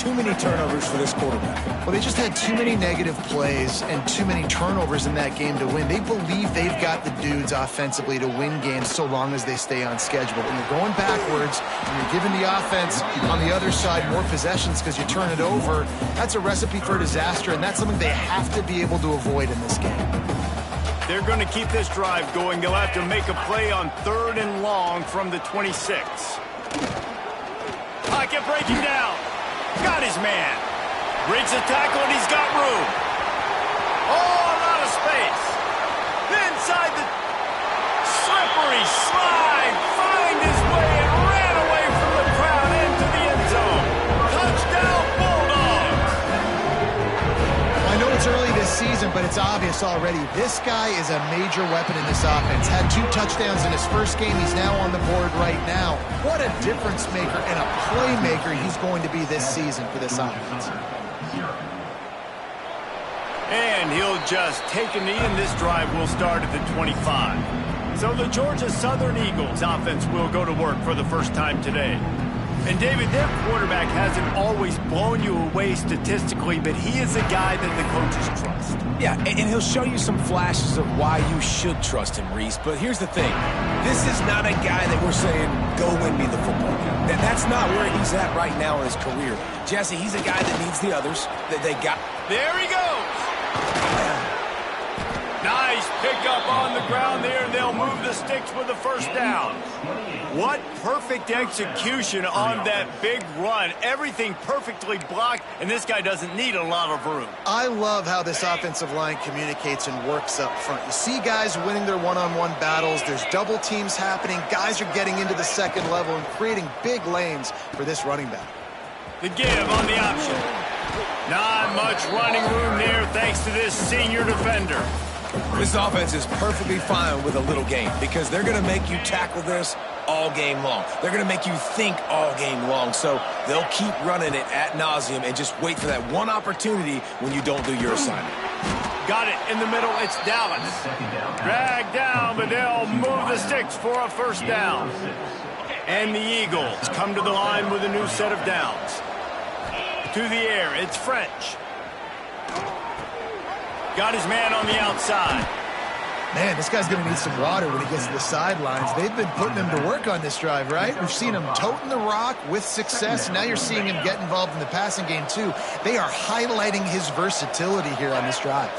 too many turnovers for this quarterback. Well, they just had too many negative plays and too many turnovers in that game to win. They believe they've got the dudes offensively to win games so long as they stay on schedule. But when you're going backwards and you're giving the offense on the other side more possessions because you turn it over, that's a recipe for disaster, and that's something they have to be able to avoid in this game. They're going to keep this drive going. They'll have to make a play on 3rd and long from the 26. Pocket breaking down. Got his man. Breaks the tackle, and he's got room. Oh, a lot of space. Inside the slippery slide. Find his way and ran away from the crowd into the end zone. Touchdown, Bulldogs. I know it's early this season, but it's obvious already. This guy is a major weapon in this offense. Had 2 touchdowns in his first game. He's now on the board right now. What a difference maker and a playmaker he's going to be this season for this offense. And he'll just take a knee, and this drive will start at the 25. So the Georgia Southern Eagles offense will go to work for the first time today. And, David, their quarterback hasn't always blown you away statistically, but he is a guy that the coaches trust. Yeah, and he'll show you some flashes of why you should trust him, Reese. But here's the thing. This is not a guy that we're saying, go win me the football game. That's not where he's at right now in his career. Jesse, he's a guy that needs the others that they got. There he goes. Nice pickup on the ground there, and they'll move the sticks with the first down. What perfect execution on that big run. Everything perfectly blocked, and this guy doesn't need a lot of room. I love how this offensive line communicates and works up front. You see guys winning their one-on-one battles. There's double teams happening. Guys are getting into the second level and creating big lanes for this running back. The give on the option. Not much running room there thanks to this senior defender. This offense is perfectly fine with a little game because they're going to make you tackle this all game long. They're going to make you think all game long. So they'll keep running it ad nauseum and just wait for that one opportunity when you don't do your assignment. Got it in the middle. It's Dallas. Dragged down, but they'll move the sticks for a first down. And the Eagles come to the line with a new set of downs. To the air, it's French. Got his man on the outside. Man, this guy's going to need some water when he gets to the sidelines. They've been putting him to work on this drive, right? We've seen him toting the rock with success, and now you're seeing him get involved in the passing game, too. They are highlighting his versatility here on this drive.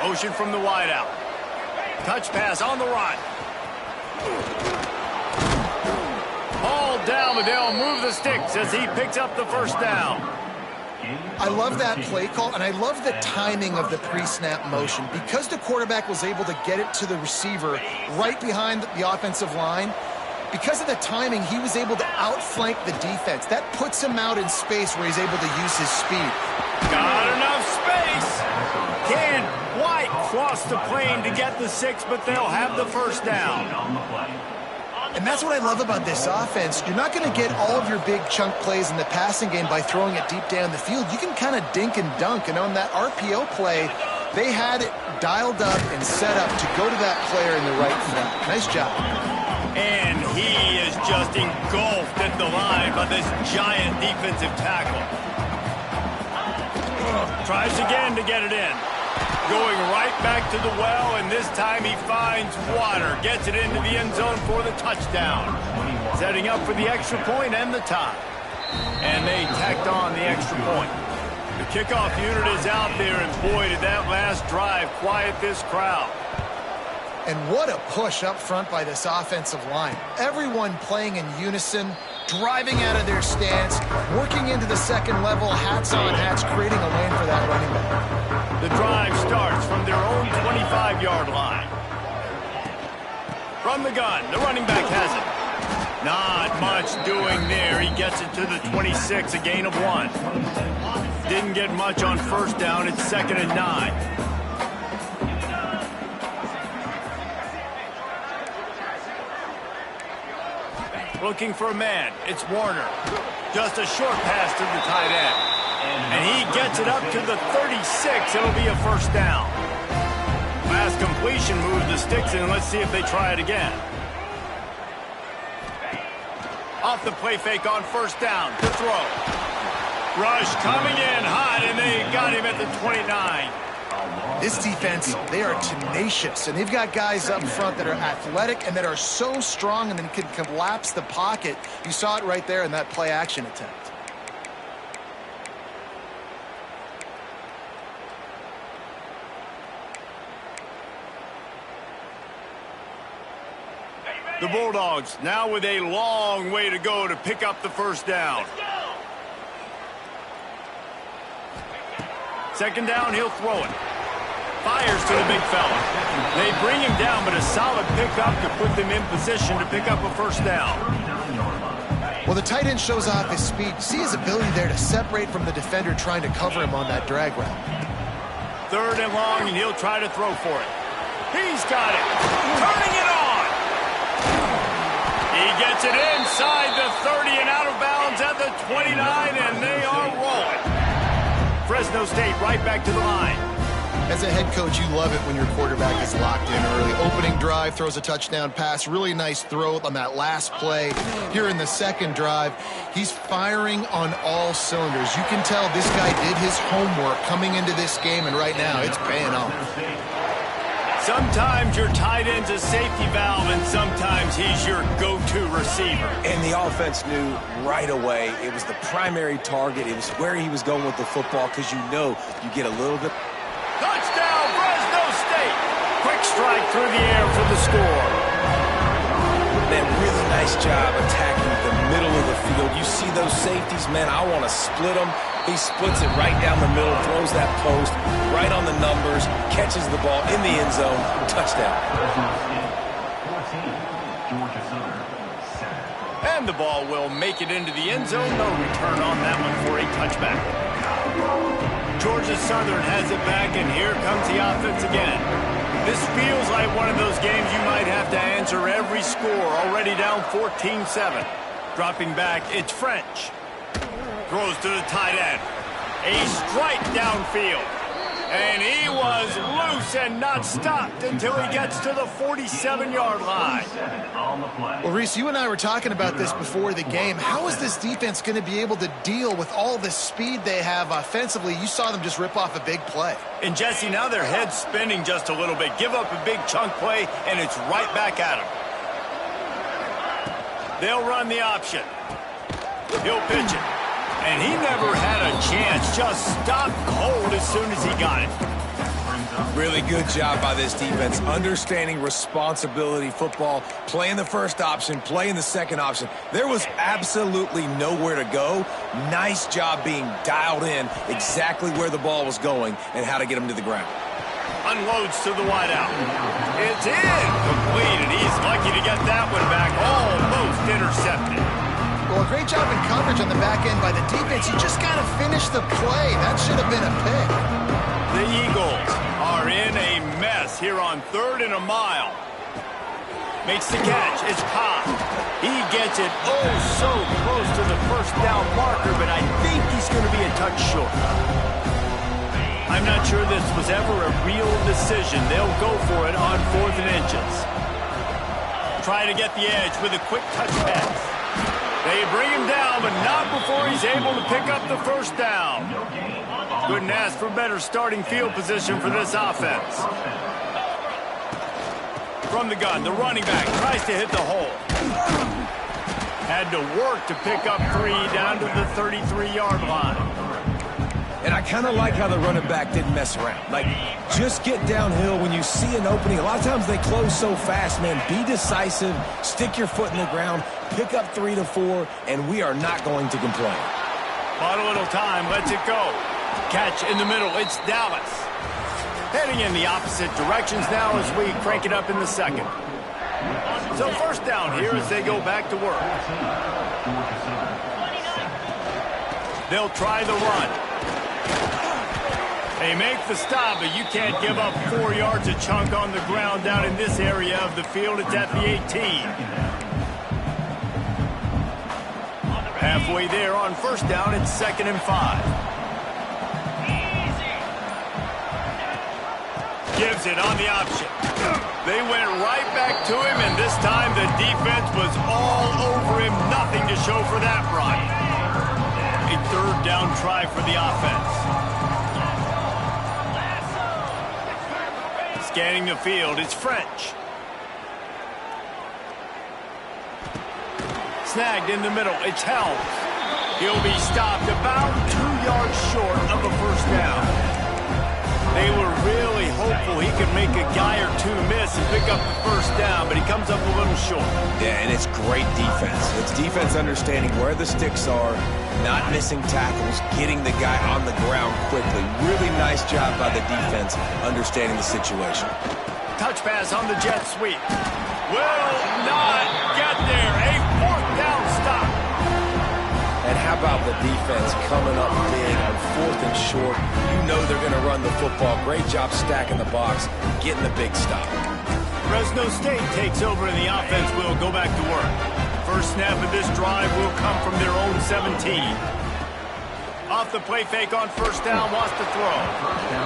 Motion from the wideout. Touch pass on the run. Ball down, but they'll move the sticks as he picks up the first down. I love that play call, and I love the timing of the pre-snap motion. Because the quarterback was able to get it to the receiver right behind the offensive line, because of the timing, he was able to outflank the defense. That puts him out in space where he's able to use his speed. Got enough space. Can't quite cross the plane to get the 6, but they'll have the first down. And that's what I love about this offense. You're not going to get all of your big chunk plays in the passing game by throwing it deep down the field. You can kind of dink and dunk. And on that RPO play, they had it dialed up and set up to go to that player in the right front. Nice job. And he is just engulfed at the line by this giant defensive tackle. Tries again to get it in. Going right back to the well, and this time he finds water. Gets it into the end zone for the touchdown. Setting up for the extra point and the tie. And they tacked on the extra point. The kickoff unit is out there, and boy, did that last drive quiet this crowd. And what a push up front by this offensive line. Everyone playing in unison, driving out of their stance, working into the second level, hats on hats, creating a lane for that running back. The drive starts from their own 25-yard line. From the gun, the running back has it. Not much doing there. He gets it to the 26, a gain of 1. Didn't get much on first down. It's 2nd and 9. Looking for a man. It's Warner. Just a short pass to the tight end. And he gets it up to the 36. It'll be a first down. Last completion moved the sticks in. Let's see if they try it again. off the play fake on first down to throw. Rush coming in hot, and they got him at the 29. This defense, they are tenacious, and they've got guys up front that are athletic and that are so strong and then can collapse the pocket. You saw it right there in that play action attempt. The Bulldogs now with a long way to go to pick up the first down. Second down, he'll throw it. Fires to the big fella. They bring him down, but a solid pickup to put them in position to pick up a first down. Well, the tight end shows off his speed. See his ability there to separate from the defender trying to cover him on that drag route. Third and long, and he'll try to throw for it. He's got it. Turning it on. He gets it inside the 30 and out of bounds at the 29, and they are rolling. Fresno State right back to the line. As a head coach, you love it when your quarterback is locked in early. Opening drive, throws a touchdown pass. Really nice throw on that last play. Here in the second drive, he's firing on all cylinders. You can tell this guy did his homework coming into this game, and right now it's paying off. Sometimes your tight end's a safety valve, and sometimes he's your go-to receiver. And the offense knew right away it was the primary target. It was where he was going with the football, because you know you get a little bit. Touchdown, Fresno State! Quick strike through the air for the score. Man, really nice job attacking the middle of the field. You see those safeties, man, I want to split them. He splits it right down the middle, throws that post, right on the numbers, catches the ball in the end zone, touchdown. And the ball will make it into the end zone. No return on that one for a touchback. Georgia Southern has it back, and here comes the offense again. This feels like one of those games you might have to answer every score. Already down 14-7. Dropping back, it's French. Throws to the tight end. A strike downfield. And he was loose and not stopped until he gets to the 47-yard line. Well, Reese, you and I were talking about this before the game. How is this defense going to be able to deal with all the speed they have offensively? You saw them just rip off a big play. And, Jesse, now their head's spinning just a little bit. Give up a big chunk play, and it's right back at them. They'll run the option. He'll pitch it. And he never had a chance, just stopped cold as soon as he got it. Really good job by this defense, understanding responsibility football, playing the first option, playing the second option. There was absolutely nowhere to go. Nice job being dialed in exactly where the ball was going and how to get him to the ground. Unloads to the wideout. It's incomplete, and he's lucky to get that one back, almost intercepted. Well, a great job in coverage on the back end by the defense. You just got to finish the play. That should have been a pick. The Eagles are in a mess here on 3rd and a mile. Makes the catch. It's Pop. He gets it so close to the first down marker, but I think he's going to be a touch short. I'm not sure this was ever a real decision. They'll go for it on 4th and inches. Try to get the edge with a quick touch pass. They bring him down, but not before he's able to pick up the first down. Couldn't ask for better starting field position for this offense. From the gun, the running back tries to hit the hole. Had to work to pick up 3 down to the 33-yard line. And I kind of like how the running back didn't mess around. Like, just get downhill when you see an opening. A lot of times they close so fast, man. Be decisive, stick your foot in the ground, pick up 3 to 4, and we are not going to complain. Bought a little time, lets it go. Catch in the middle, it's Dallas. Heading in the opposite directions now as we crank it up in the second. So first down here as they go back to work. They'll try the run. They make the stop, but you can't give up 4 yards a chunk on the ground down in this area of the field. It's at the 18. Halfway there on first down, it's 2nd and 5. Gives it on the option. They went right back to him, and this time the defense was all over him. Nothing to show for that run. A third down try for the offense. Scanning the field, it's French. Snagged in the middle, it's Helms. He'll be stopped about 2 yards short of a first down. They were really hopeful he could make a guy or two miss and pick up the first down, but he comes up a little short. Yeah, and it's great defense. It's defense understanding where the sticks are, not missing tackles, getting the guy on the ground quickly. Really nice job by the defense understanding the situation. Touch pass on the jet sweep. Will not get there. A fourth down stop. And how about the defense coming up big on 4th and short? You know they're going to run the football. Great job stacking the box, getting the big stop. Fresno State takes over and the offense will go back to work. First snap of this drive will come from their own 17. Off the play fake on first down, wants to throw.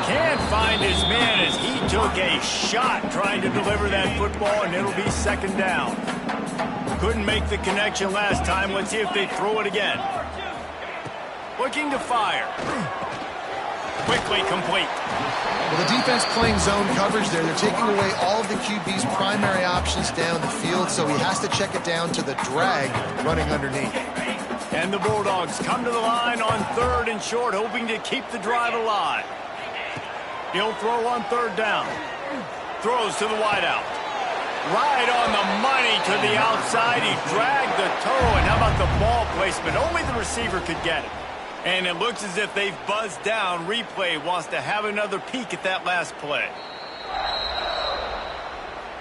Can't find his man as he took a shot trying to deliver that football, and it'll be second down. Couldn't make the connection last time. Let's see if they throw it again. Looking to fire. Quickly complete. Well, the defense playing zone coverage there. They're taking away all of the QB's primary options down the field, so he has to check it down to the drag running underneath. And the Bulldogs come to the line on 3rd and short, hoping to keep the drive alive. He'll throw on 3rd down. Throws to the wideout. Right on the money to the outside. He dragged the toe, and how about the ball placement? Only the receiver could get it. And it looks as if they've buzzed down. Replay wants to have another peek at that last play.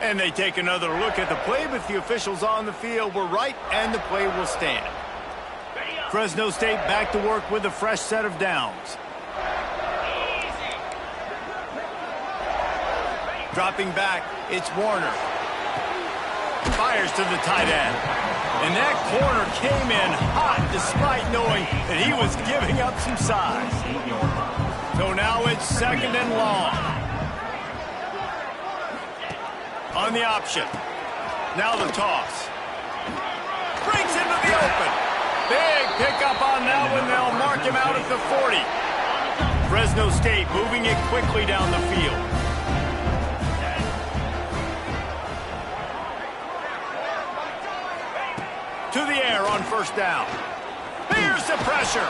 And they take another look at the play, but the officials on the field were right, and the play will stand. Fresno State back to work with a fresh set of downs. Dropping back, it's Warner. Fires to the tight end. And that corner came in hot despite knowing that he was giving up some size. So now it's 2nd and long. On the option. Now the toss. Breaks into the open. Big pickup on that one. They'll mark him out at the 40. Fresno State moving it quickly down the field. To the air on first down. Here's the pressure.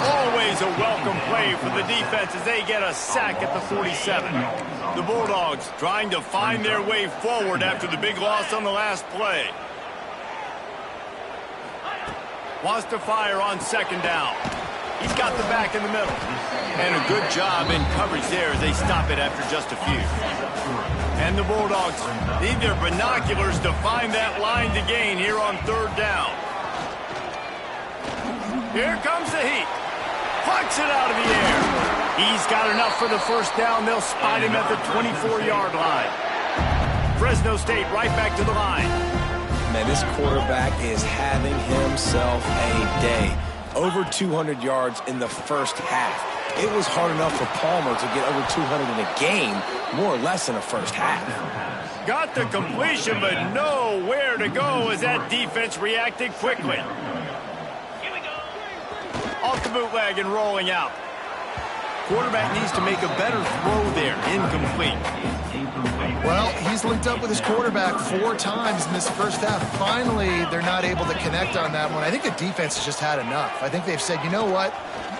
Always a welcome play for the defense as they get a sack at the 47. The Bulldogs trying to find their way forward after the big loss on the last play. Wants to fire on 2nd down. He's got the back in the middle. And a good job in coverage there as they stop it after just a few. And the Bulldogs need their binoculars to find that line to gain here on 3rd down. Here comes the heat. Plucks it out of the air. He's got enough for the first down. They'll spot him at the 24-yard line. Fresno State right back to the line. Man, this quarterback is having himself a day. Over 200 yards in the first half. It was hard enough for Palmer to get over 200 in a game, more or less in the first half. Got the completion, but nowhere to go as that defense reacted quickly. Off the bootleg and rolling out. Quarterback needs to make a better throw there. Incomplete. Well, he's linked up with his quarterback 4 times in this first half. Finally, they're not able to connect on that one. I think the defense has just had enough. I think they've said, you know what?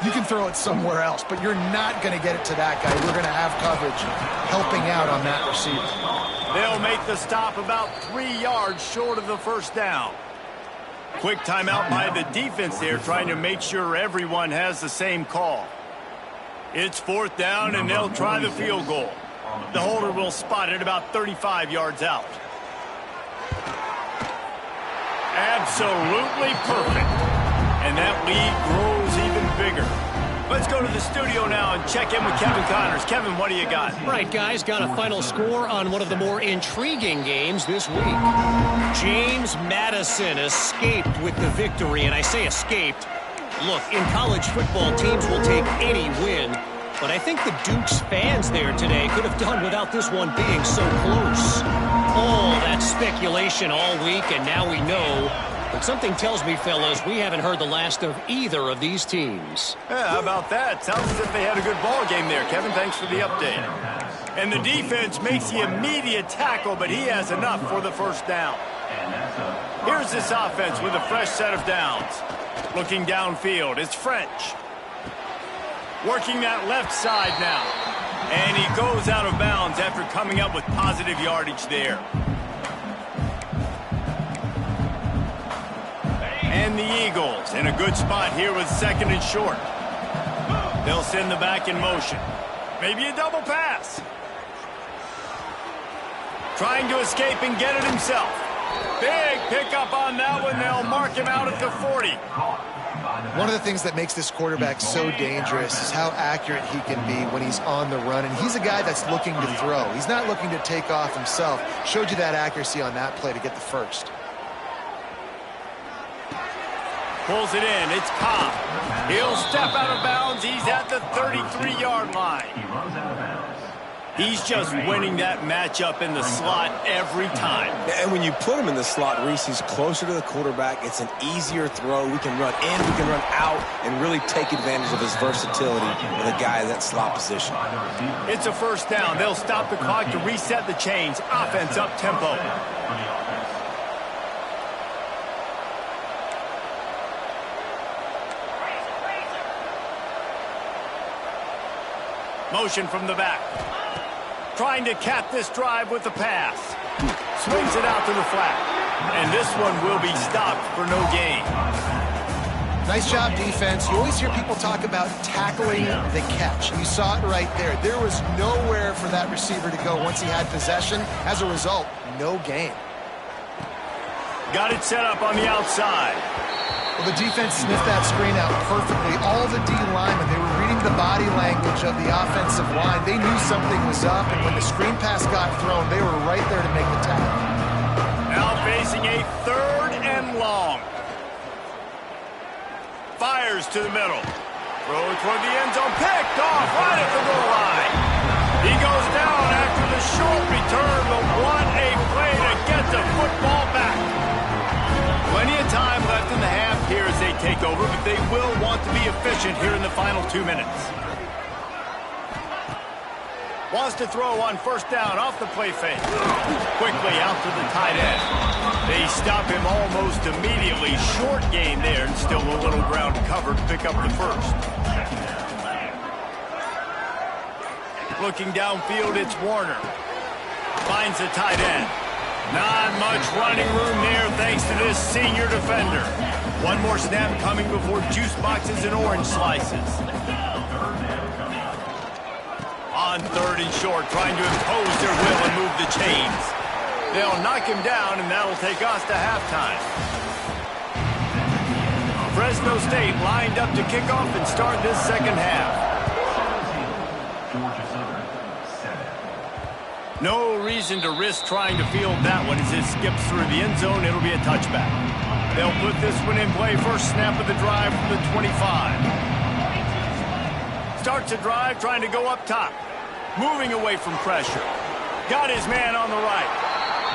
You can throw it somewhere else, but you're not going to get it to that guy. We're going to have coverage helping out on that receiver. They'll make the stop about 3 yards short of the first down. Quick timeout by the defense there, trying to make sure everyone has the same call. It's 4th down, and they'll try the field goal. The holder will spot it about 35 yards out. Absolutely perfect. And that lead grows even bigger. Let's go to the studio now and check in with Kevin Connors. Kevin, what do you got? Right, guys, got a final score on one of the more intriguing games this week. James Madison escaped with the victory, and I say escaped. Look, in college football, teams will take any win. But I think the Duke's fans there today could have done without this one being so close. All that speculation all week, and now we know. But something tells me, fellas, we haven't heard the last of either of these teams. Yeah, how about that? Sounds as if they had a good ball game there. Kevin, thanks for the update. And the defense makes the immediate tackle, but he has enough for the first down. Here's this offense with a fresh set of downs. Looking downfield, it's French. Working that left side now. And he goes out of bounds after coming up with positive yardage there. And the Eagles in a good spot here with 2nd and short. They'll send the back in motion. Maybe a double pass. Trying to escape and get it himself. Big pickup on that one. They'll mark him out at the 40. One of the things that makes this quarterback so dangerous is how accurate he can be when he's on the run. And he's a guy that's looking to throw. He's not looking to take off himself. Showed you that accuracy on that play to get the first. Pulls it in. It's Cobb. He'll step out of bounds. He's at the 33-yard line. He's just winning that matchup in the slot every time. And when you put him in the slot, Reese, he's closer to the quarterback. It's an easier throw. We can run in, we can run out, and really take advantage of his versatility with a guy in that slot position. It's a first down. They'll stop the clock to reset the chains. Offense up tempo. Motion from the back. Trying to cap this drive with the pass. Swings it out to the flat. And this one will be stopped for no gain. Nice job, defense. You always hear people talk about tackling the catch. You saw it right there. There was nowhere for that receiver to go once he had possession. As a result, no gain. Got it set up on the outside. Well, the defense sniffed that screen out perfectly. All the D linemen, they were reading the body language of the offensive line. They knew something was up, and when the screen pass got thrown, they were right there to make the tackle. Now facing a 3rd and long. Fires to the middle. Throws toward the end zone. Picked off right at the goal line. He goes down after the short return, but what a play to get the football back. Plenty of time left in the half here as they take over, but they will want to be efficient here in the final 2 minutes. Wants to throw on first down off the play fake. Quickly out to the tight end. They stop him almost immediately. Short gain there and still a little ground covered to pick up the first. Looking downfield, it's Warner. Finds the tight end. Not much running room there thanks to this senior defender. One more snap coming before juice boxes and orange slices. On 3rd and short, trying to impose their will and move the chains. They'll knock him down, and that'll take us to halftime. Fresno State lined up to kick off and start this second half. No reason to risk trying to field that one as it skips through the end zone. It'll be a touchback. They'll put this one in play. First snap of the drive from the 25. Starts a drive trying to go up top. Moving away from pressure. Got his man on the right.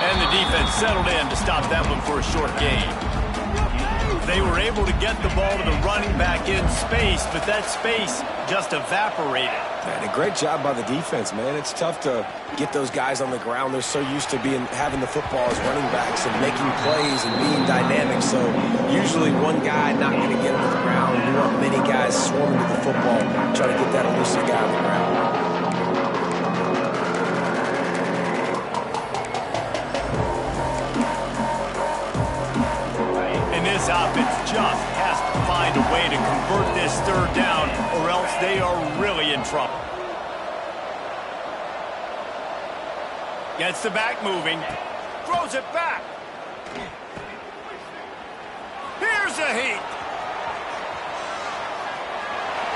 And the defense settled in to stop that one for a short gain. They were able to get the ball to the running back in space, but that space just evaporated. And a great job by the defense, man. It's tough to get those guys on the ground. They're so used to having the football as running backs and making plays and being dynamic. So usually one guy not going to get him to the ground. You want many guys swarming to the football, trying to get that elusive guy on the ground. This offense just has to find a way to convert this 3rd down, or else they are really in trouble. Gets the back moving. Throws it back. Here's a heat.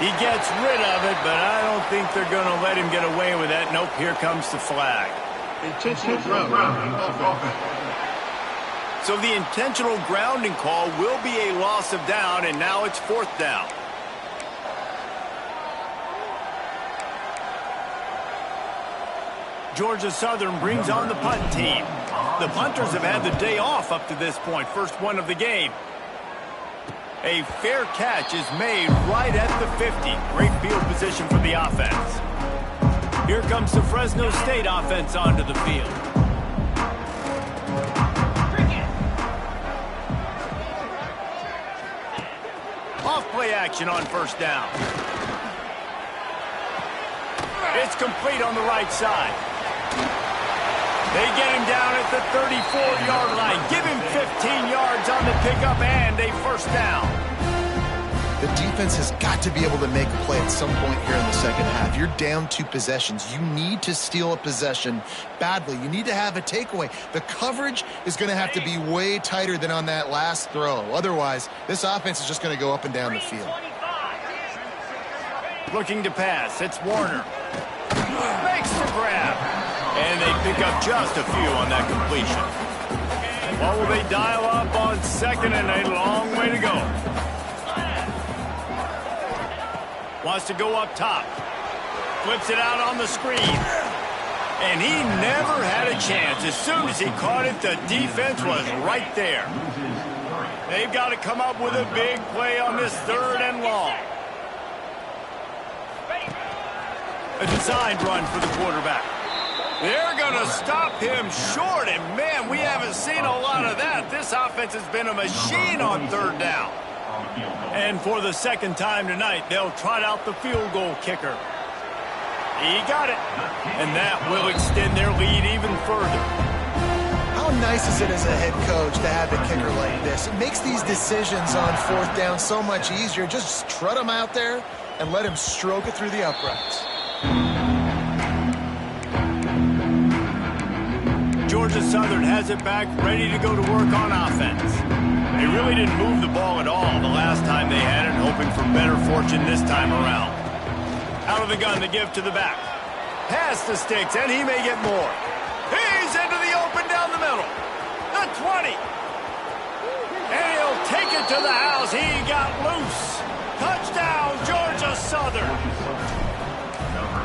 He gets rid of it, but I don't think they're going to let him get away with that. Nope, here comes the flag. Intentional grounding. So the intentional grounding call will be a loss of down, and now it's 4th down. Georgia Southern brings on the punt team. The punters have had the day off up to this point. First one of the game. A fair catch is made right at the 50. Great field position for the offense. Here comes the Fresno State offense onto the field. Off play action on first down. It's complete on the right side. They get him down at the 34-yard line. Give him 15 yards on the pickup and a first down. The defense has got to be able to make a play at some point here in the second half. You're down 2 possessions. You need to steal a possession badly. You need to have a takeaway. The coverage is going to have to be way tighter than on that last throw. Otherwise, this offense is just going to go up and down the field. Looking to pass. It's Warner. Makes the grab. And they pick up just a few on that completion. What will they dial up on second and a long way to go? Wants to go up top. Flips it out on the screen. And he never had a chance. As soon as he caught it, the defense was right there. They've got to come up with a big play on this 3rd and long. A designed run for the quarterback. They're going to stop him short, and man, we haven't seen a lot of that. This offense has been a machine on 3rd down. And for the second time tonight, they'll trot out the field goal kicker. He got it, and that will extend their lead even further. How nice is it as a head coach to have a kicker like this? It makes these decisions on 4th down so much easier. Just trot him out there and let him stroke it through the uprights. Georgia Southern has it back, ready to go to work on offense. They really didn't move the ball at all the last time they had it, hoping for better fortune this time around. Out of the gun to give to the back. Pass the sticks, and he may get more. He's into the open down the middle. The 20. And he'll take it to the house. He got loose. Touchdown, Georgia Southern.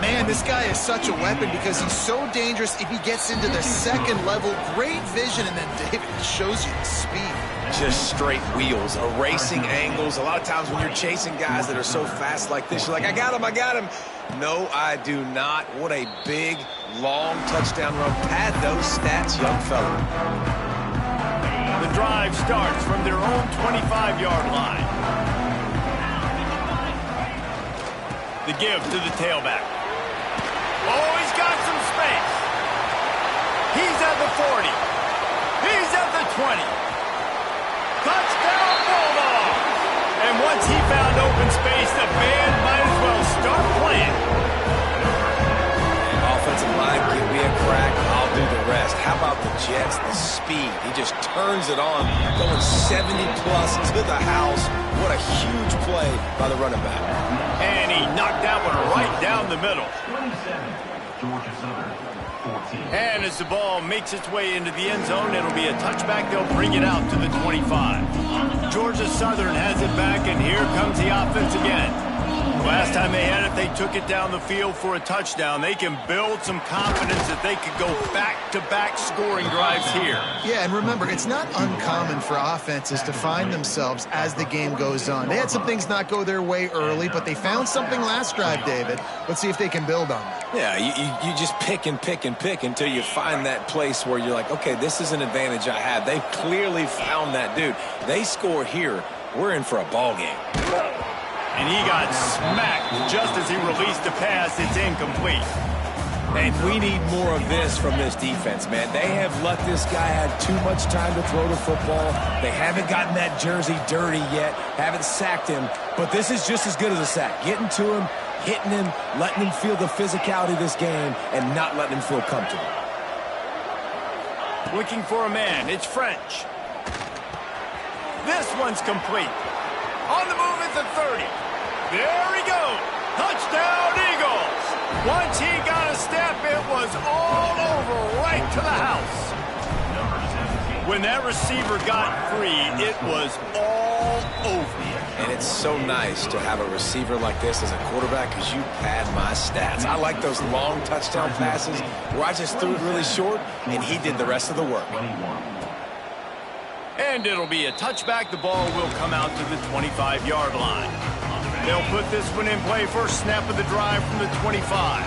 Man, this guy is such a weapon because he's so dangerous if he gets into the second level. Great vision, and then David shows you the speed. Just straight wheels, erasing angles. A lot of times when you're chasing guys that are so fast like this, you're like, I got him, I got him. No, I do not. What a big, long touchdown run. Pad those stats, young fella. The drive starts from their own 25-yard line. The give to the tailback. Oh, he's got some space. He's at the 40. He's at the 20. Touchdown, Bulldogs! And once he found open space, the band might as well start playing. Offensive line, give me a crack, I'll do the rest. How about the Jets, the speed? He just turns it on, going 70-plus to the house. What a huge play by the running back. And he knocked that one right down the middle. Georgia Southern, 14. And as the ball makes its way into the end zone, it'll be a touchback. They'll bring it out to the 25. Georgia Southern has it back, and here comes the offense again. Last time they had it, they took it down the field for a touchdown. They can build some confidence that they could go back-to-back scoring drives here. Yeah, and remember, it's not uncommon for offenses to find themselves as the game goes on. They had some things not go their way early, but they found something last drive, David. Let's see if they can build on that. Yeah, you just pick and pick and pick until you find that place where you're like, okay, this is an advantage I have. They've clearly found that dude. They score here, we're in for a ball game. And he got smacked just as he released the pass. It's incomplete. And we need more of this from this defense, man. They have let this guy have too much time to throw the football. They haven't gotten that jersey dirty yet, haven't sacked him. But this is just as good as a sack. Getting to him, hitting him, letting him feel the physicality of this game, and not letting him feel comfortable. Looking for a man. It's French. This one's complete. On the move at the 30. There he goes. Touchdown, Eagles. Once he got a step, it was all over right to the house. When that receiver got free, it was all over. And it's so nice to have a receiver like this as a quarterback because you pad my stats. I like those long touchdown passes where I just threw it really short and he did the rest of the work. And it'll be a touchback. The ball will come out to the 25-yard line. They'll put this one in play. First snap of the drive from the 25.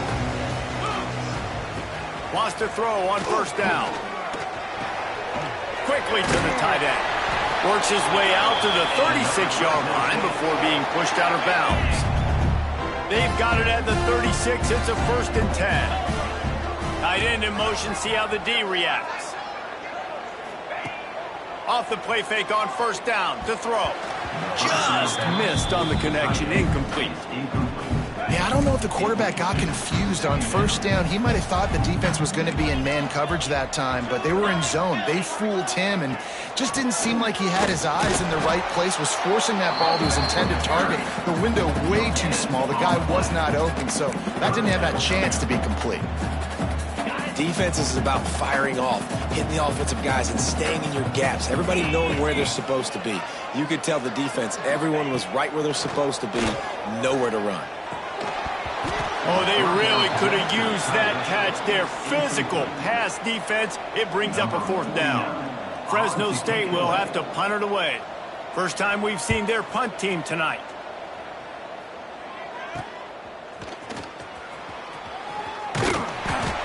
Wants to throw on first down. Quickly to the tight end. Works his way out to the 36-yard line before being pushed out of bounds. They've got it at the 36. It's a 1st and 10. Tight end in motion. See how the D reacts. Off the play fake on first down to throw. Just missed on the connection. Incomplete. Yeah, I don't know if the quarterback got confused on first down. He might have thought the defense was going to be in man coverage that time, but they were in zone. They fooled him and just didn't seem like he had his eyes in the right place, was forcing that ball to his intended target. The window way too small. The guy was not open, so that didn't have that chance to be complete. Defense is about firing off, hitting the offensive guys, and staying in your gaps. Everybody knowing where they're supposed to be. You could tell the defense, everyone was right where they're supposed to be, nowhere to run. Oh, they really could have used that catch there. Physical pass defense. It brings up a 4th down. Fresno State will have to punt it away. First time we've seen their punt team tonight.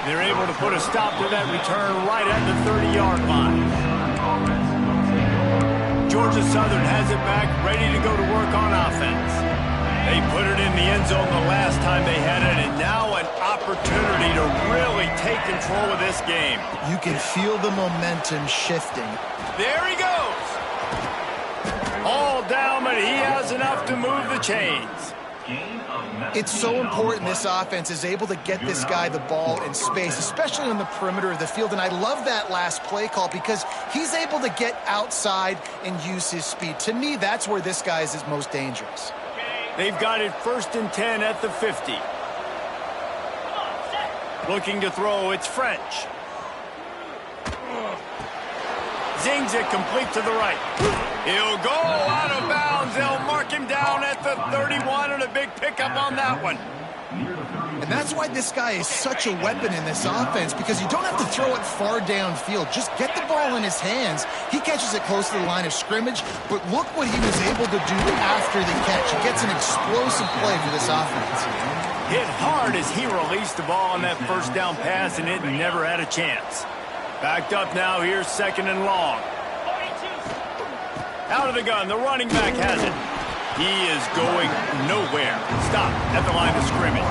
They're able to put a stop to that return right at the 30-yard line. Georgia Southern has it back, ready to go to work on offense. They put it in the end zone the last time they had it, and now an opportunity to really take control of this game. You can feel the momentum shifting. There he goes. All down, but he has enough to move the chains. It's so important this offense is able to get this guy the ball in space, especially on the perimeter of the field. And I love that last play call because he's able to get outside and use his speed. To me, that's where this guy is his most dangerous. They've got it 1st and 10 at the 50. Looking to throw, it's French. Zings it complete to the right. He'll go out of bounds. They'll mark him down at the 31, and a big pickup on that one. And that's why this guy is such a weapon in this offense, because you don't have to throw it far downfield. Just get the ball in his hands. He catches it close to the line of scrimmage, but look what he was able to do after the catch. He gets an explosive play for this offense. Hit hard as he released the ball on that first down pass, and it never had a chance. Backed up now. Here's 2nd and long. Out of the gun. The running back has it. He is going nowhere. Stop at the line of scrimmage.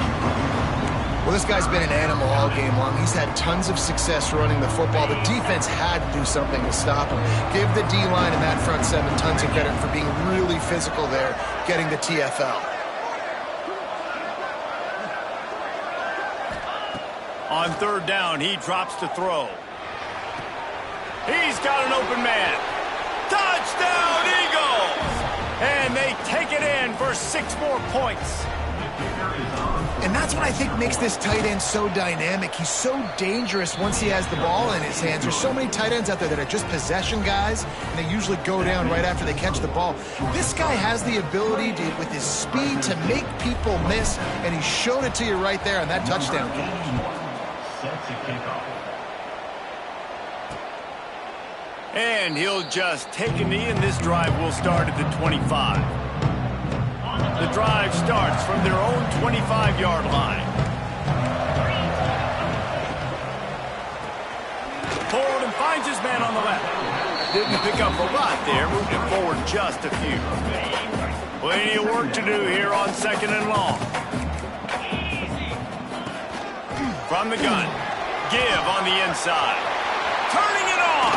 Well, this guy's been an animal all game long. He's had tons of success running the football. The defense had to do something to stop him. Give the D-line and that front 7 tons of credit for being really physical there, getting the TFL. On 3rd down, he drops to throw. He's got an open man. Touchdown, Eagles! And they take it in for 6 more points. And that's what I think makes this tight end so dynamic. He's so dangerous once he has the ball in his hands. There's so many tight ends out there that are just possession guys, and they usually go down right after they catch the ball. This guy has the ability to, with his speed, to make people miss, and he showed it to you right there on that touchdown catch. And he'll just take a knee, and this drive will start at the 25. The drive starts from their own 25-yard line. Forward and finds his man on the left. Didn't pick up a lot there, moved it forward just a few. Plenty of work to do here on 2nd and long. From the gun, give on the inside. Turning it on.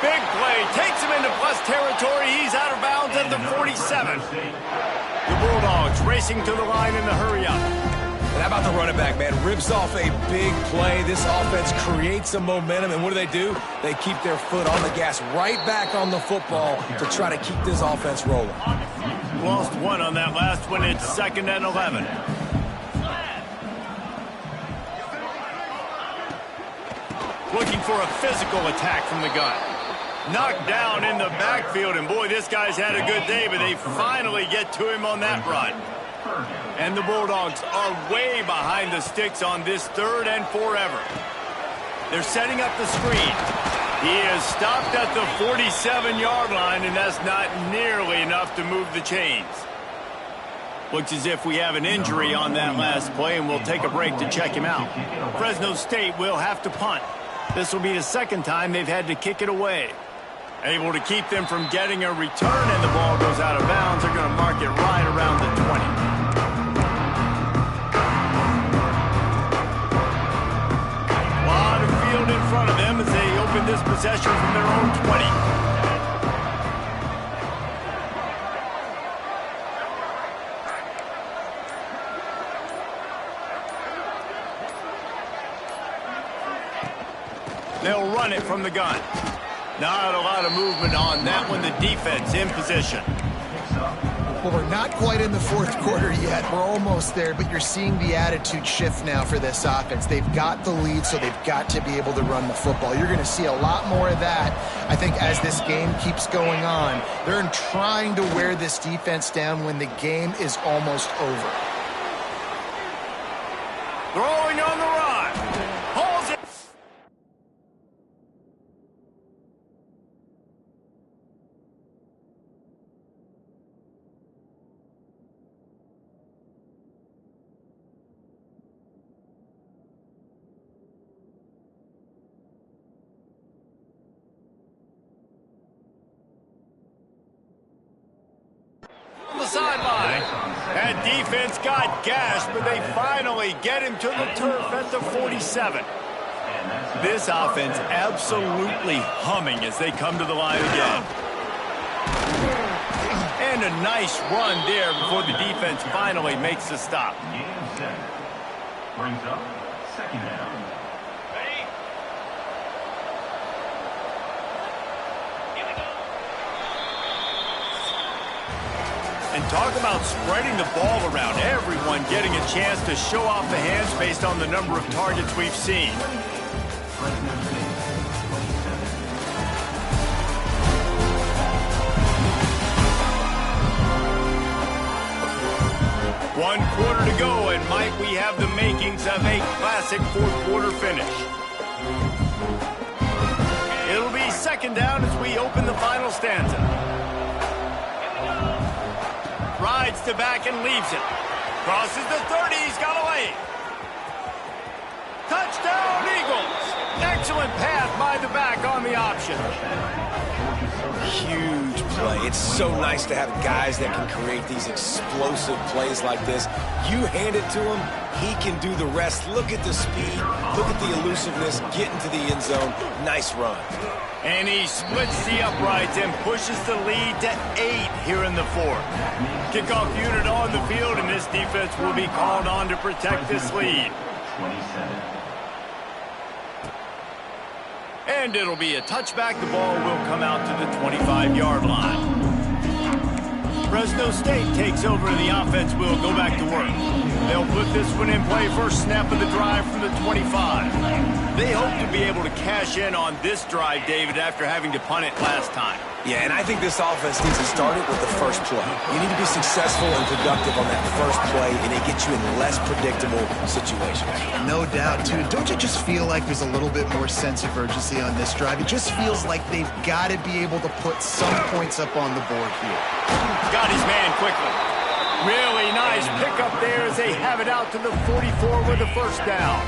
Big play, takes him into plus territory. He's out of bounds at the 47. The Bulldogs racing to the line in the hurry-up. And how about the running back, man? Rips off a big play. This offense creates some momentum, and what do? They keep their foot on the gas, right back on the football to try to keep this offense rolling. Lost 1 on that last one. It's 2nd and 11. Looking for a physical attack from the gun. Knocked down in the backfield, and boy, this guy's had a good day, but they finally get to him on that run. And the Bulldogs are way behind the sticks on this 3rd and forever. They're setting up the screen. He is stopped at the 47-yard line, and that's not nearly enough to move the chains. Looks as if we have an injury on that last play, and we'll take a break to check him out. Fresno State will have to punt. This will be the 2nd time they've had to kick it away. Able to keep them from getting a return, and the ball goes out of bounds. They're going to mark it right around the 20. A lot of field in front of them as they open this possession from their own 20. They'll run it from the gun. Not a lot of movement on that one. The defense in position. Well, we're not quite in the 4th quarter yet. We're almost there, but you're seeing the attitude shift now for this offense. They've got the lead, so they've got to be able to run the football. You're going to see a lot more of that, I think, as this game keeps going on. They're trying to wear this defense down when the game is almost over. Throwing on the run. Hauls it. On the sideline. That defense got gashed, but they finally get him to the turf at the 47. This offense absolutely humming as they come to the line again. And a nice run there before the defense finally makes the stop. GA Sthrn brings up 2nd down. And talk about spreading the ball around. Everyone getting a chance to show off the hands based on the number of targets we've seen. One quarter to go, and might we have the makings of a classic 4th quarter finish. It'll be 2nd down as we open the final stanza. Rides to back and leaves it. Crosses the 30. He's got a lane. Touchdown, Eagles. Excellent pass by the back on the option. Huge play. It's so nice to have guys that can create these explosive plays like this. You hand it to him, he can do the rest. Look at the speed. Look at the elusiveness. Get into the end zone. Nice run. And he splits the uprights and pushes the lead to 8 here in the 4th. Kickoff unit on the field, and this defense will be called on to protect this lead. 27. And it'll be a touchback. The ball will come out to the 25-yard line. Fresno State takes over, and the offense will go back to work. They'll put this one in play. First snap of the drive from the 25. They hope to be able to cash in on this drive, David, after having to punt it last time. Yeah, and I think this offense needs to start it with the first play. You need to be successful and productive on that first play, and it gets you in less predictable situations. No doubt, too. Don't you just feel like there's a little bit more sense of urgency on this drive? It just feels like they've got to be able to put some points up on the board here. Got his man quickly. Really nice pickup there as they have it out to the 44 with a first down.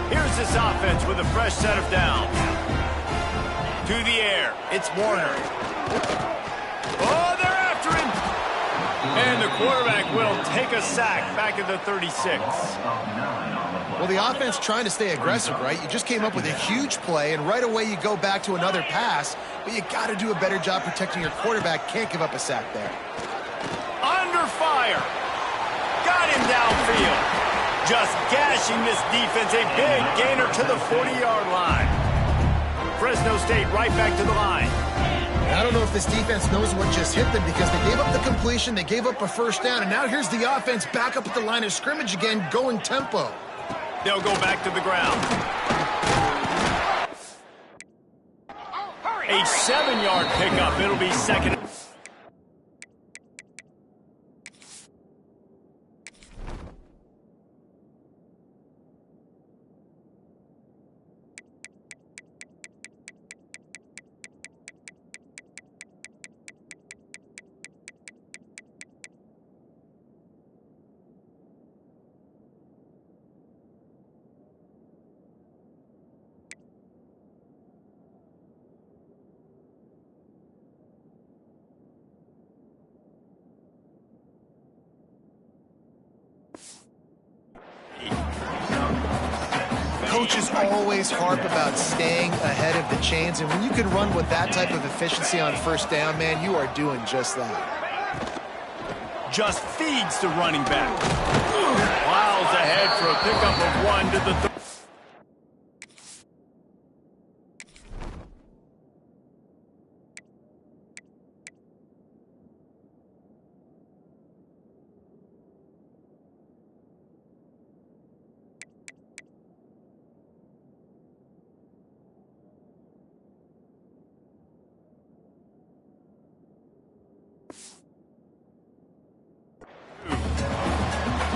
Here's this offense with a fresh set of downs. To the air, it's Warner. Oh, they're after him. And the quarterback will take a sack back at the 36. Well, the offense trying to stay aggressive, right? You just came up with a huge play, and right away you go back to another pass, but you got to do a better job protecting your quarterback. Can't give up a sack there. Under fire. Got him downfield. Just gashing this defense. A big gainer to the 40-yard line. Fresno State right back to the line. I don't know if this defense knows what just hit them because they gave up the completion, they gave up a first down, and now here's the offense back up at the line of scrimmage again, going tempo. They'll go back to the ground. A 7-yard pickup. It'll be second. Coaches always harp about staying ahead of the chains, and when you can run with that type of efficiency on first down, man, you are doing just that. Just feeds the running back. Plows ahead for a pickup of 1 to the 30.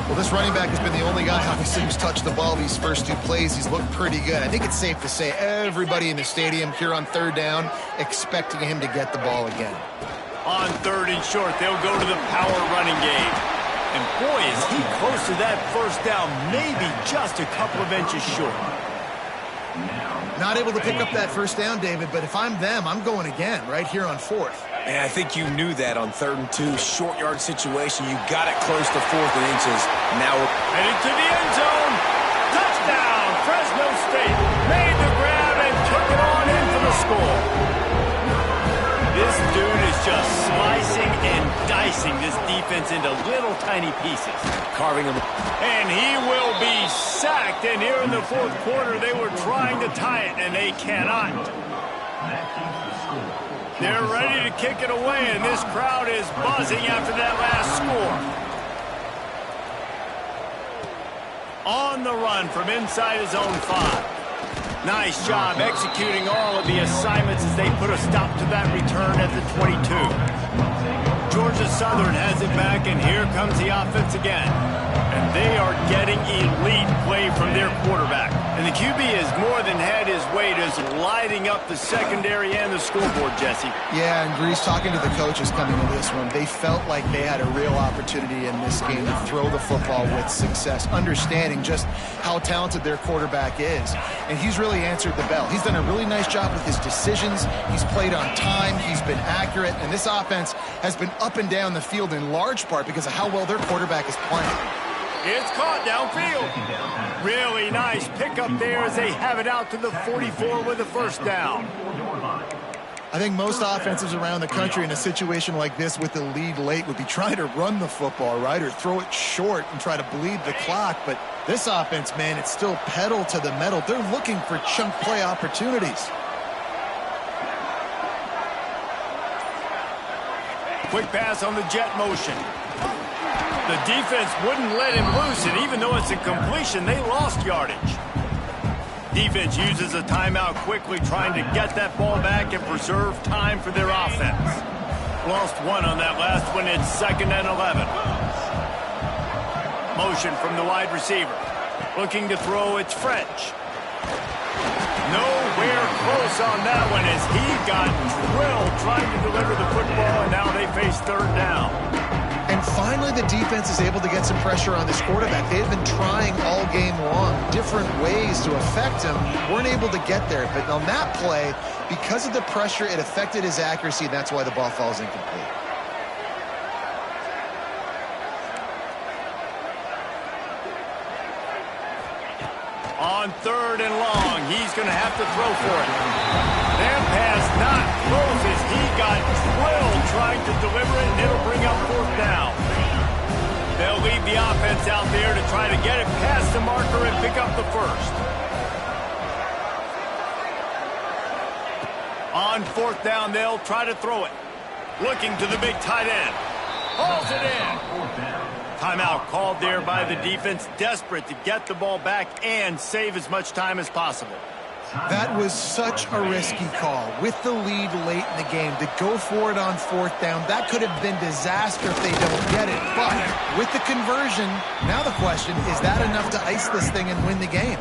Well, this running back has been the only guy, obviously, who's touched the ball these first 2 plays. He's looked pretty good. I think it's safe to say everybody in the stadium here on third down expecting him to get the ball again. On 3rd and short, they'll go to the power running game. And boy, is he close to that first down, maybe just a couple of inches short. Not able to pick up that first down, David, but if I'm them, I'm going again right here on 4th. And I think you knew that on 3rd and 2, short yard situation. You got it close to 4th and inches. Now heading to the end zone. Touchdown, Fresno State. Made the grab and took it on in for the score. This dude is just slicing and dicing this defense into little tiny pieces. carving them. And he will be sacked. And here in the 4th quarter, they were trying to tie it, and they cannot. They're ready to kick it away, and this crowd is buzzing after that last score. On the run from inside his own 5. Nice job executing all of the assignments as they put a stop to that return at the 22. Georgia Southern has it back, and here comes the offense again. And they are getting elite play from their quarterback. And the QB has more than had his weight as lighting up the secondary and the scoreboard, Jesse. Yeah, and Grease, talking to the coaches coming into this one, they felt like they had a real opportunity in this game to throw the football with success, understanding just how talented their quarterback is. And he's really answered the bell. He's done a really nice job with his decisions. He's played on time. He's been accurate. And this offense has been up and down the field in large part because of how well their quarterback is playing. It's caught downfield. Really nice pickup there as they have it out to the 44 with a first down. I think most offenses around the country in a situation like this with the lead late would be trying to run the football, right, or throw it short and try to bleed the clock. But this offense, man, it's still pedal to the metal. They're looking for chunk play opportunities. Quick pass on the jet motion. The defense wouldn't let him loose, and even though it's a completion, they lost yardage. Defense uses a timeout quickly, trying to get that ball back and preserve time for their offense. Lost one on that last one. It's 2nd and 11. Motion from the wide receiver. Looking to throw, it's French. Nowhere close on that one as he got drilled trying to deliver the football, and now they face 3rd down. And finally, the defense is able to get some pressure on this quarterback. They've been trying all game long different ways to affect him. Weren't able to get there. But on that play, because of the pressure, it affected his accuracy, and that's why the ball falls incomplete. On 3rd and long, he's going to have to throw for it. That pass not close as he got drilled trying to deliver it, and it'll bring up 4th down. They'll leave the offense out there to try to get it past the marker and pick up the first. On 4th down, they'll try to throw it. Looking to the big tight end. Hauls it in. Timeout called there by the defense, desperate to get the ball back and save as much time as possible. That was such a risky call. With the lead late in the game, to go for it on 4th down, that could have been disaster if they don't get it. But with the conversion, now the question, is that enough to ice this thing and win the game?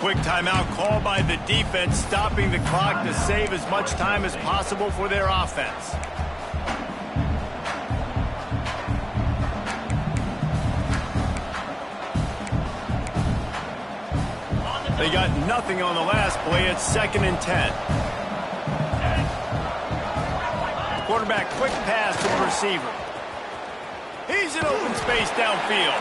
Quick timeout call by the defense, stopping the clock to save as much time as possible for their offense. They got nothing on the last play. It's 2nd and 10. Quarterback quick pass to the receiver. He's in open space downfield.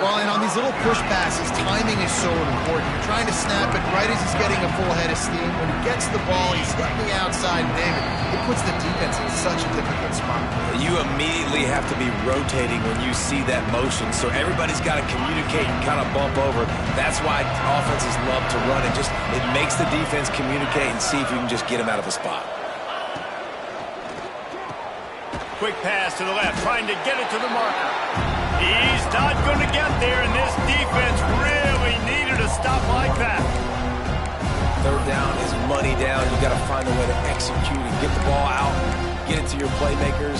Well, and on these little push passes, timing is so important. You're trying to snap it right as he's getting a full head of steam. When he gets the ball, he's hitting the outside, David. It puts the defense in such a difficult spot. You immediately have to be rotating when you see that motion, so everybody's got to communicate and kind of bump over. That's why offenses love to run it. It makes the defense communicate and see if you can just get him out of a spot. Quick pass to the left, trying to get it to the marker. He's not going to get there, and this defense really needed a stop like that. 3rd down is money down. You got to find a way to execute and get the ball out, get it to your playmakers.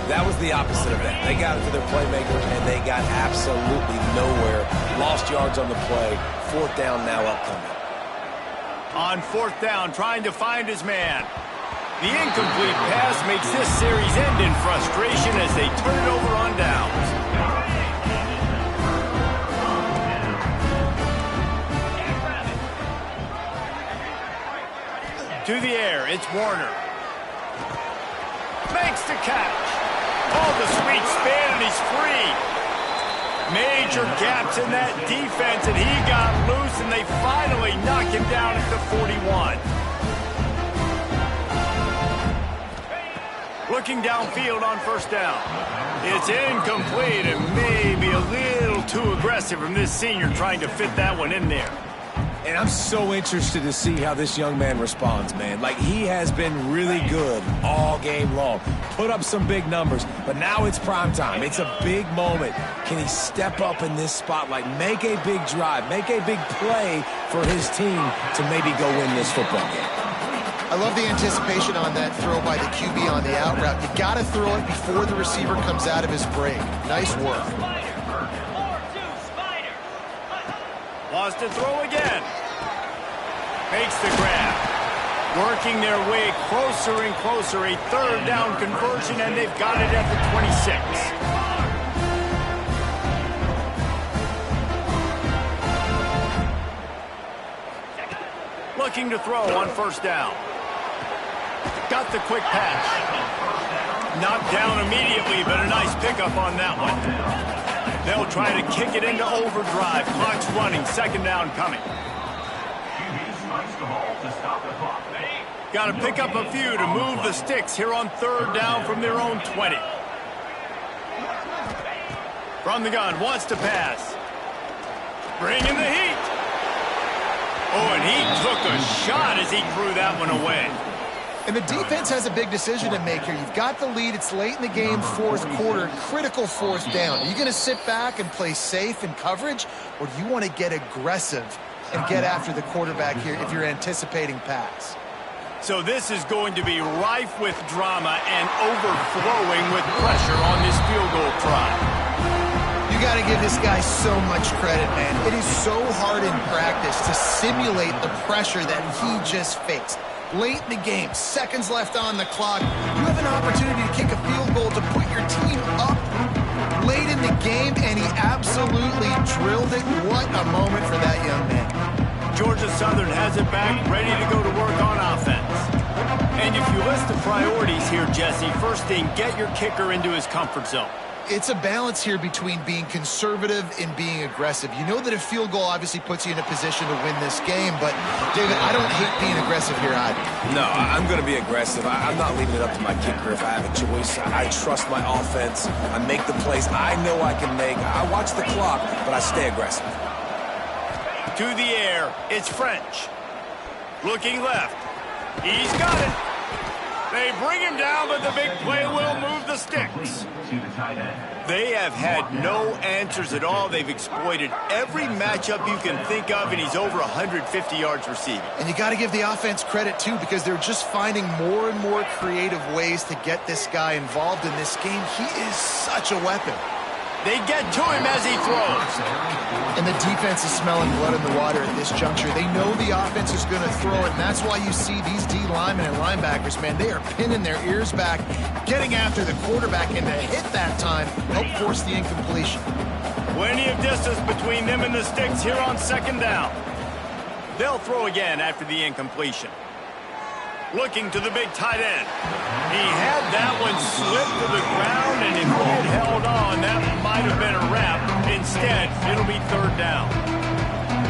That was the opposite of that. They got it to their playmakers, and they got absolutely nowhere. Lost yards on the play. 4th down now upcoming. On 4th down, trying to find his man. The incomplete pass makes this series end in frustration as they turn it over on downs. To the air, it's Warner. Makes the catch. Oh, the sweet spin, and he's free. Major gaps in that defense, and he got loose, and they finally knock him down at the 41. Looking downfield on 1st down. It's incomplete and maybe a little too aggressive from this senior trying to fit that one in there. And I'm so interested to see how this young man responds, man. Like, he has been really good all game long. Put up some big numbers, but now it's prime time. It's a big moment. Can he step up in this spotlight, make a big drive, make a big play for his team to maybe go win this football game? I love the anticipation on that throw by the QB on the out route. You got to throw it before the receiver comes out of his break. Nice work. Lost to throw again. Makes the grab. Working their way closer and closer. A 3rd down conversion, and they've got it at the 26. Looking to throw on 1st down. Got the quick pass. Knocked down immediately, but a nice pickup on that one. They'll try to kick it into overdrive. Clock's running. 2nd down coming. Got to pick up a few to move the sticks here on 3rd down from their own 20. From the gun, wants to pass. Bringing the heat. Oh, and he took a shot as he threw that one away. And the defense has a big decision to make here. You've got the lead. It's late in the game, 4th quarter, critical 4th down. Are you going to sit back and play safe in coverage, or do you want to get aggressive and get after the quarterback here if you're anticipating pass? So this is going to be rife with drama and overflowing with pressure on this field goal try. You got to give this guy so much credit, man. It is so hard in practice to simulate the pressure that he just faced. Late in the game, seconds left on the clock. You have an opportunity to kick a field goal to put your team up late in the game, and he absolutely drilled it. What a moment for that young man. Georgia Southern has it back, ready to go to work on offense. And if you list the priorities here, Jesse, first thing, get your kicker into his comfort zone. It's a balance here between being conservative and being aggressive. You know that a field goal obviously puts you in a position to win this game, but, David, I don't hate being aggressive here either. No, I'm going to be aggressive. I'm not leaving it up to my kicker if I have a choice. I trust my offense. I make the plays I know I can make. I watch the clock, but I stay aggressive. To the air, it's French. Looking left. He's got it. They bring him down, but the big play will move the sticks. They have had no answers at all. They've exploited every matchup you can think of, and he's over 150 yards receiving. And you got to give the offense credit, too, because they're just finding more and more creative ways to get this guy involved in this game. He is such a weapon. They get to him as he throws. And the defense is smelling blood in the water at this juncture. They know the offense is going to throw it, and that's why you see these D linemen and linebackers, man, they are pinning their ears back, getting after the quarterback, and to hit that time, help force the incompletion. Plenty of distance between them and the sticks here on second down. They'll throw again after the incompletion. Looking to the big tight end. He had that one slip to the ground, and if he had held on, that might have been a wrap. Instead, it'll be third down.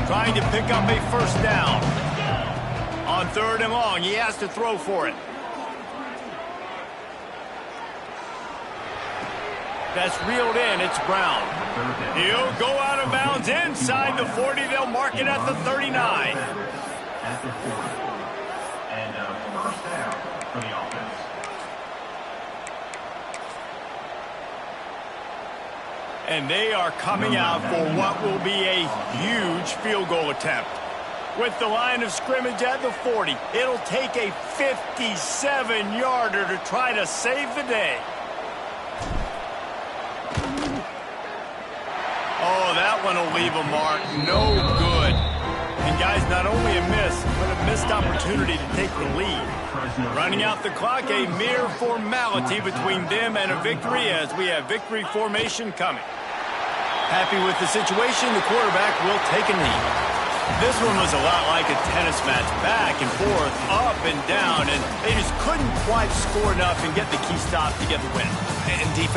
Trying to pick up a first down. On third and long, he has to throw for it. That's reeled in. It's Brown. He'll go out of bounds inside the 40. They'll mark it at the 39. At the 40. And first down for the offense. And they are coming out for what will be a huge field goal attempt. With the line of scrimmage at the 40, it'll take a 57-yarder to try to save the day. Oh, that one will leave a mark. No good. And guys, not only a miss, but a missed opportunity to take the lead. Running out the clock, a mere formality between them and a victory as we have victory formation coming. Happy with the situation, the quarterback will take a knee. This one was a lot like a tennis match, back and forth, up and down, and they just couldn't quite score enough and get the key stop to get the win. And defense